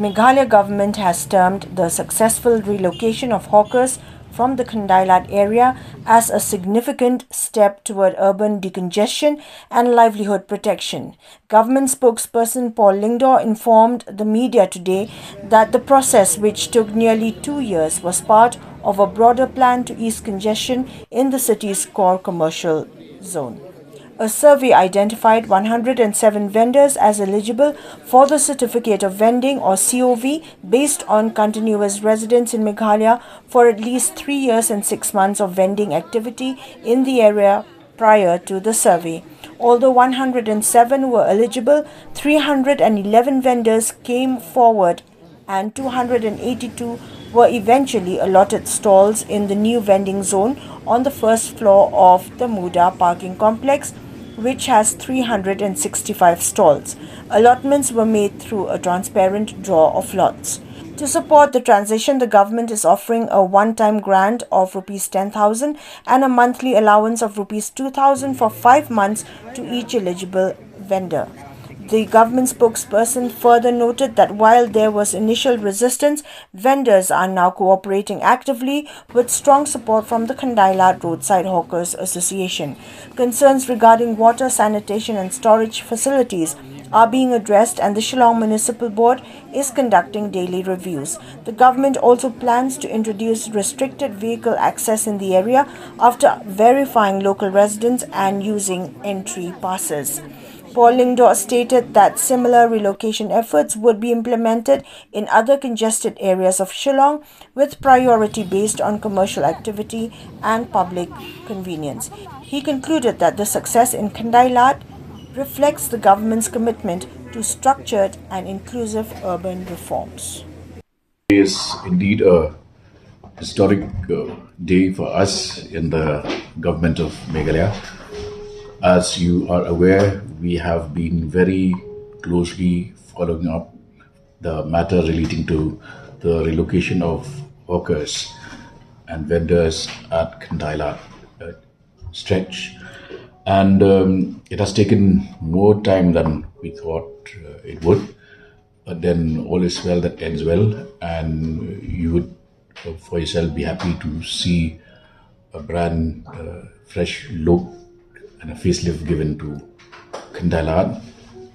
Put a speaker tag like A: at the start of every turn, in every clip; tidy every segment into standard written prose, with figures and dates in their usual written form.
A: Meghalaya government has termed the successful relocation of hawkers from the Khyndailad area as a significant step toward urban decongestion and livelihood protection. Government spokesperson Paul Lingdor informed the media today that the process, which took nearly 2 years, was part of a broader plan to ease congestion in the city's core commercial zone. A survey identified 107 vendors as eligible for the Certificate of Vending or COV based on continuous residence in Meghalaya for at least 3 years and 6 months of vending activity in the area prior to the survey. Although 107 were eligible, 311 vendors came forward and 282 were eventually allotted stalls in the new vending zone on the first floor of the Muda parking complex, which has 365 stalls. Allotments were made through a transparent draw of lots. To support the transition, the government is offering a one-time grant of Rs 10,000 and a monthly allowance of Rs 2,000 for 5 months to each eligible vendor. The government spokesperson further noted that while there was initial resistance, vendors are now cooperating actively with strong support from the Khyndailad Roadside Hawkers Association. Concerns regarding water, sanitation and storage facilities are being addressed, and the Shillong Municipal Board is conducting daily reviews. The government also plans to introduce restricted vehicle access in the area after verifying local residents and using entry passes. Paul Lingdor stated that similar relocation efforts would be implemented in other congested areas of Shillong with priority based on commercial activity and public convenience. He concluded that the success in Khyndailad reflects the government's commitment to structured and inclusive urban reforms.
B: It is indeed a historic day for us in the government of Meghalaya. As you are aware, we have been very closely following up the matter relating to the relocation of hawkers and vendors at Khyndailad stretch. And it has taken more time than we thought it would. But then all is well that ends well, and you would for yourself be happy to see a brand fresh look and a facelift given to Khyndailad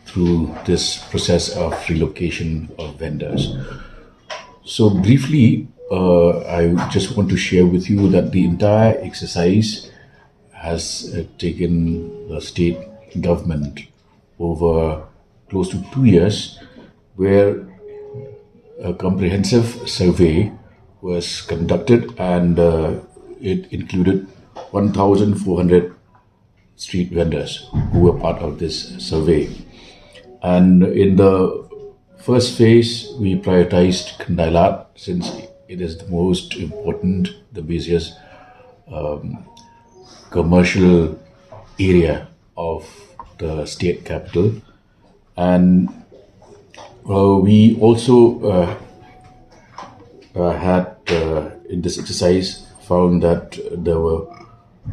B: through this process of relocation of vendors. So briefly, I just want to share with you that the entire exercise has taken the state government over close to 2 years, where a comprehensive survey was conducted, and it included 1,400 street vendors who were part of this survey. And in the first phase, we prioritized Khyndailad since it is the most important, the busiest commercial area of the state capital. And we also had in this exercise found that there were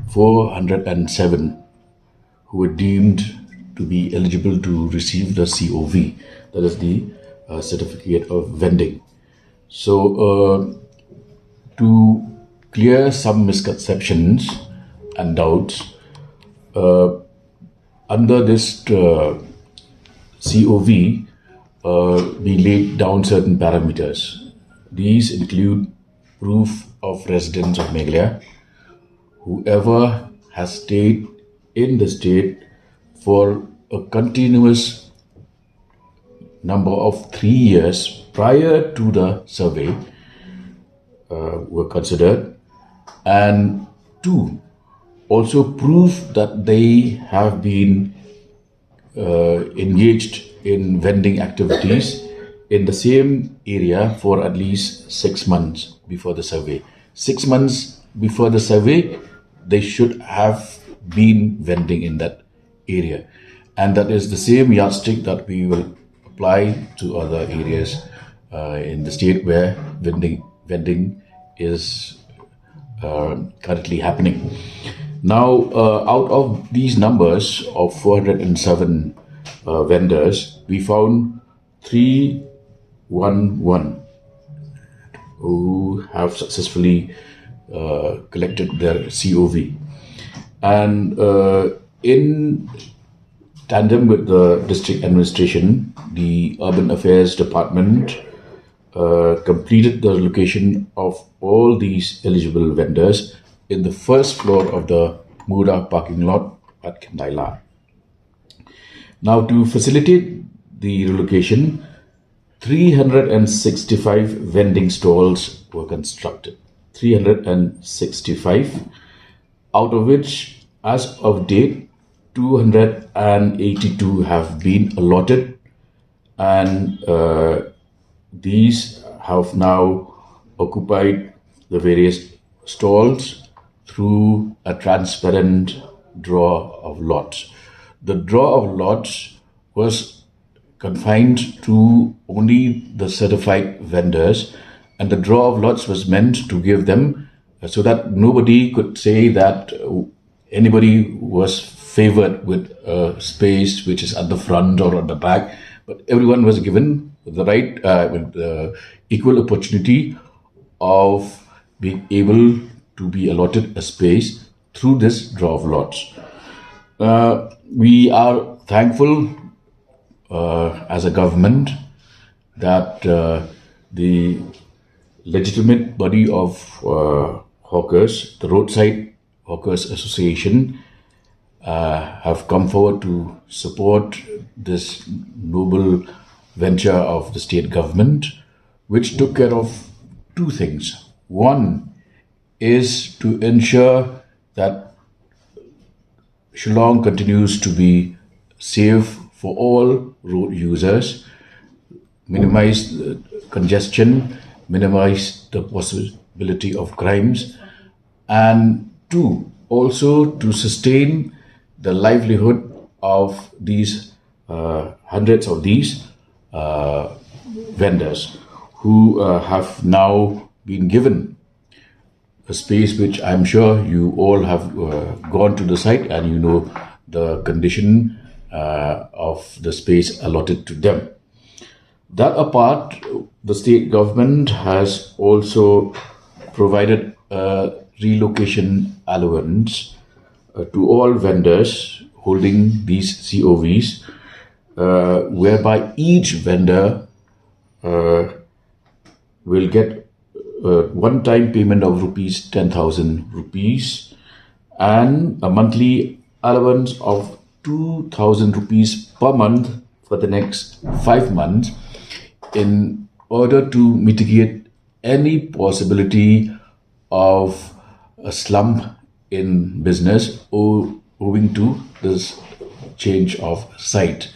B: 407 who were deemed to be eligible to receive the COV, that is the Certificate of Vending. So to clear some misconceptions and doubts, under this COV, we laid down certain parameters. These include proof of residence of Meghalaya, whoever has stayed in the state for a continuous number of 3 years prior to the survey were considered, and 2, also proof that they have been engaged in vending activities in the same area for at least 6 months before the survey. 6 months before the survey, they should have been vending in that area, and that is the same yardstick that we will apply to other areas in the state where vending is currently happening. Now, out of these numbers of 407 vendors, we found 3 111 who have successfully collected their COV. And in tandem with the district administration, the Urban Affairs Department completed the location of all these eligible vendors in the first floor of the Muda parking lot at Khyndailad. Now, to facilitate the relocation, 365 vending stalls were constructed. 365, out of which, as of date, 282 have been allotted, and these have now occupied the various stalls through a transparent draw of lots. The draw of lots was confined to only the certified vendors, and the draw of lots was meant to give them so that nobody could say that anybody was favored with a space which is at the front or at the back, but everyone was given the right, with the equal opportunity of being able to be allotted a space through this draw of lots. We are thankful as a government that the legitimate body of hawkers, the Roadside Hawkers Association, have come forward to support this noble venture of the state government, which took care of two things. One is to ensure that Shillong continues to be safe for all road users, minimize the congestion, minimize the possibility of crimes, and two, also to sustain the livelihood of these hundreds of these vendors who have now been given a space which I'm sure you all have gone to the site and you know the condition of the space allotted to them. That apart, the state government has also provided a relocation allowance to all vendors holding these COVs, whereby each vendor will get one-time payment of rupees 10,000 rupees and a monthly allowance of 2,000 rupees per month for the next 5 months in order to mitigate any possibility of a slump in business owing to this change of site.